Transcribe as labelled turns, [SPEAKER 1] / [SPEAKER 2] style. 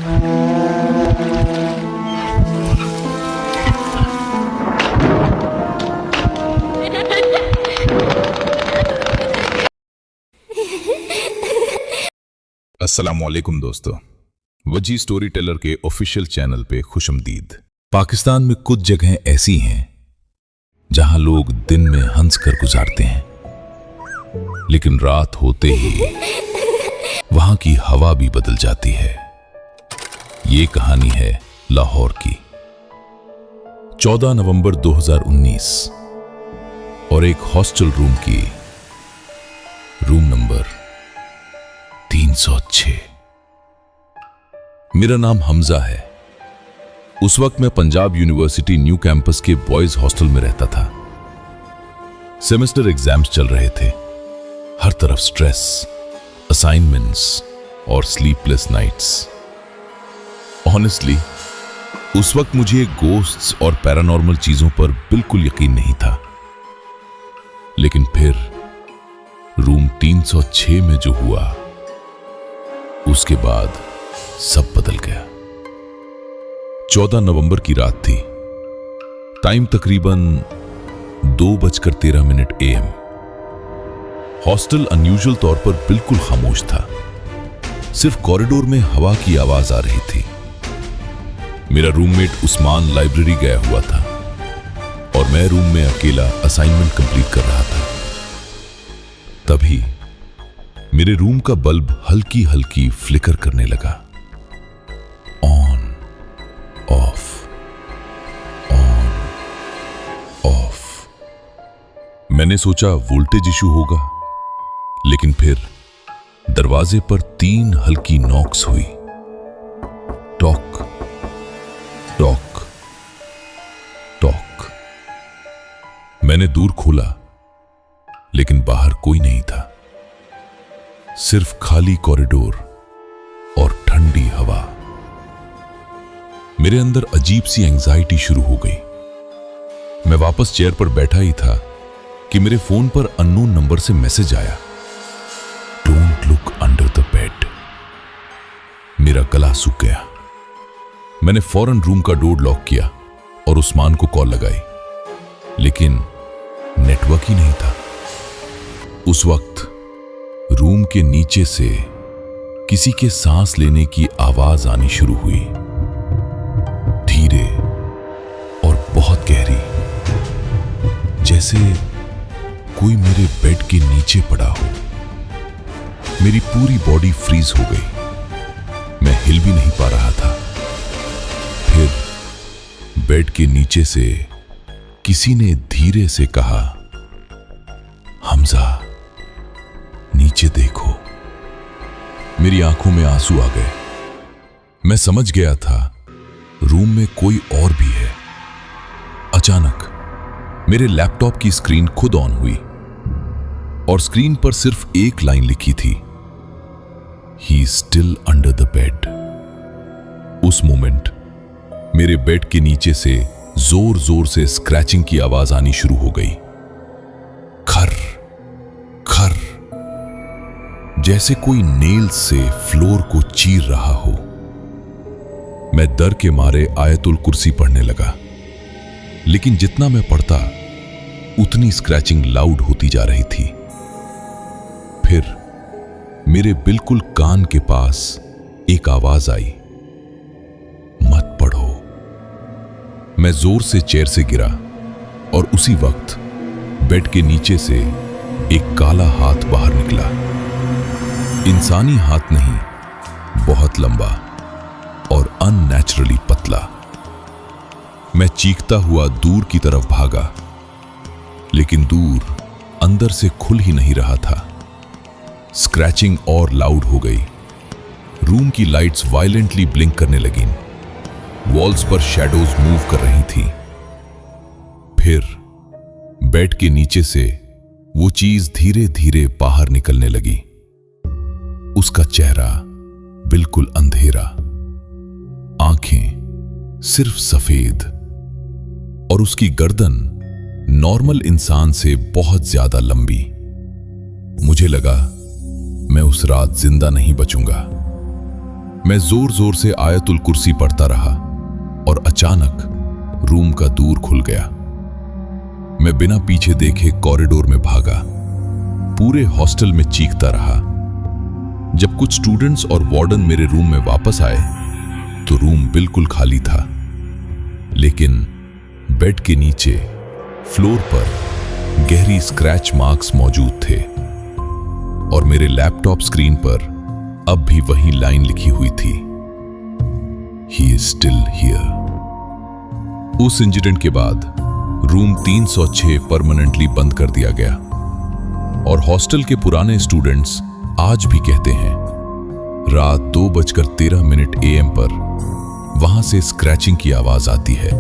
[SPEAKER 1] अस्सलामुअलैकुम दोस्तों, वजी स्टोरी टेलर के ऑफिशियल चैनल पे खुशमदीद। पाकिस्तान में कुछ जगहें ऐसी हैं जहां लोग दिन में हंस कर गुजारते हैं, लेकिन रात होते ही वहां की हवा भी बदल जाती है। ये कहानी है लाहौर की। 14 नवंबर 2019 और एक हॉस्टल रूम की, रूम नंबर 306। मेरा नाम हमजा है। उस वक्त मैं पंजाब यूनिवर्सिटी न्यू कैंपस के बॉयज हॉस्टल में रहता था। सेमेस्टर एग्जाम्स चल रहे थे, हर तरफ स्ट्रेस, असाइनमेंट्स और स्लीपलेस नाइट्स। ऑनेस्टली उस वक्त मुझे गोस्ट्स और पैरानॉर्मल चीजों पर बिल्कुल यकीन नहीं था, लेकिन फिर रूम 306 में जो हुआ उसके बाद सब बदल गया। 14 नवंबर की रात थी। टाइम तकरीबन 2:13 AM। हॉस्टल अनयूजुअल तौर पर बिल्कुल खामोश था। सिर्फ कॉरिडोर में हवा की आवाज आ रही थी। मेरा रूममेट उस्मान लाइब्रेरी गया हुआ था और मैं रूम में अकेला असाइनमेंट कंप्लीट कर रहा था। तभी मेरे रूम का बल्ब हल्की हल्की फ्लिकर करने लगा। On off, on off. मैंने सोचा वोल्टेज इशू होगा, लेकिन फिर दरवाजे पर 3 हल्की नॉक्स हुई। Talk talk talk. मैंने दूर खोला, लेकिन बाहर कोई नहीं था। सिर्फ खाली कॉरिडोर और ठंडी हवा। मेरे अंदर अजीब सी एंजाइटी शुरू हो गई। मैं वापस चेयर पर बैठा ही था कि मेरे फोन पर अननोन नंबर से मैसेज आया, don't look under the bed. मेरा गला सूख गया। मैंने फौरन रूम का डोर लॉक किया और उस्मान को कॉल लगाई, लेकिन नेटवर्क ही नहीं था। उस वक्त रूम के नीचे से किसी के सांस लेने की आवाज आनी शुरू हुई, धीरे और बहुत गहरी, जैसे कोई मेरे बेड के नीचे पड़ा हो। मेरी पूरी बॉडी फ्रीज हो गई। मैं हिल भी नहीं पा रहा था। फिर बेड के नीचे से किसी ने धीरे से कहा, हमजा नीचे देखो। मेरी आंखों में आंसू आ गए। मैं समझ गया था रूम में कोई और भी है। अचानक मेरे लैपटॉप की स्क्रीन खुद ऑन हुई और स्क्रीन पर सिर्फ एक लाइन लिखी थी, he is still under the bed. उस मोमेंट मेरे बेड के नीचे से जोर जोर से स्क्रैचिंग की आवाज आनी शुरू हो गई। खर खर, जैसे कोई नेल्स से फ्लोर को चीर रहा हो। मैं डर के मारे आयतुल कुर्सी पढ़ने लगा, लेकिन जितना मैं पढ़ता उतनी स्क्रैचिंग लाउड होती जा रही थी। फिर मेरे बिल्कुल कान के पास एक आवाज आई, मत पढ़ो। मैं जोर से चेयर से गिरा और उसी वक्त बेड के नीचे से एक काला हाथ बाहर निकला। इंसानी हाथ नहीं, बहुत लंबा और अननेचुरली पतला। मैं चीखता हुआ दूर की तरफ भागा, लेकिन दूर अंदर से खुल ही नहीं रहा था। स्क्रैचिंग और लाउड हो गई। रूम की लाइट्स वायलेंटली ब्लिंक करने लगीं। वॉल्स पर शैडोज मूव कर रही थीं। फिर बेड के नीचे से वो चीज धीरे धीरे बाहर निकलने लगी। उसका चेहरा बिल्कुल अंधेरा, आंखें सिर्फ सफेद और उसकी गर्दन नॉर्मल इंसान से बहुत ज्यादा लंबी। मुझे लगा मैं उस रात जिंदा नहीं बचूंगा। मैं जोर जोर से आयतुल कुर्सी पढ़ता रहा और अचानक रूम का दूर खुल गया। मैं बिना पीछे देखे कॉरिडोर में भागा, पूरे हॉस्टल में चीखता रहा। जब कुछ स्टूडेंट्स और वार्डन मेरे रूम में वापस आए तो रूम बिल्कुल खाली था, लेकिन बेड के नीचे फ्लोर पर गहरी स्क्रैच मार्क्स मौजूद थे और मेरे लैपटॉप स्क्रीन पर अब भी वही लाइन लिखी हुई थी, ही इज स्टिल हियर। उस इंसिडेंट के बाद रूम 306 परमानेंटली बंद कर दिया गया और हॉस्टल के पुराने स्टूडेंट्स आज भी कहते हैं रात 2:13 AM पर वहां से स्क्रैचिंग की आवाज आती है।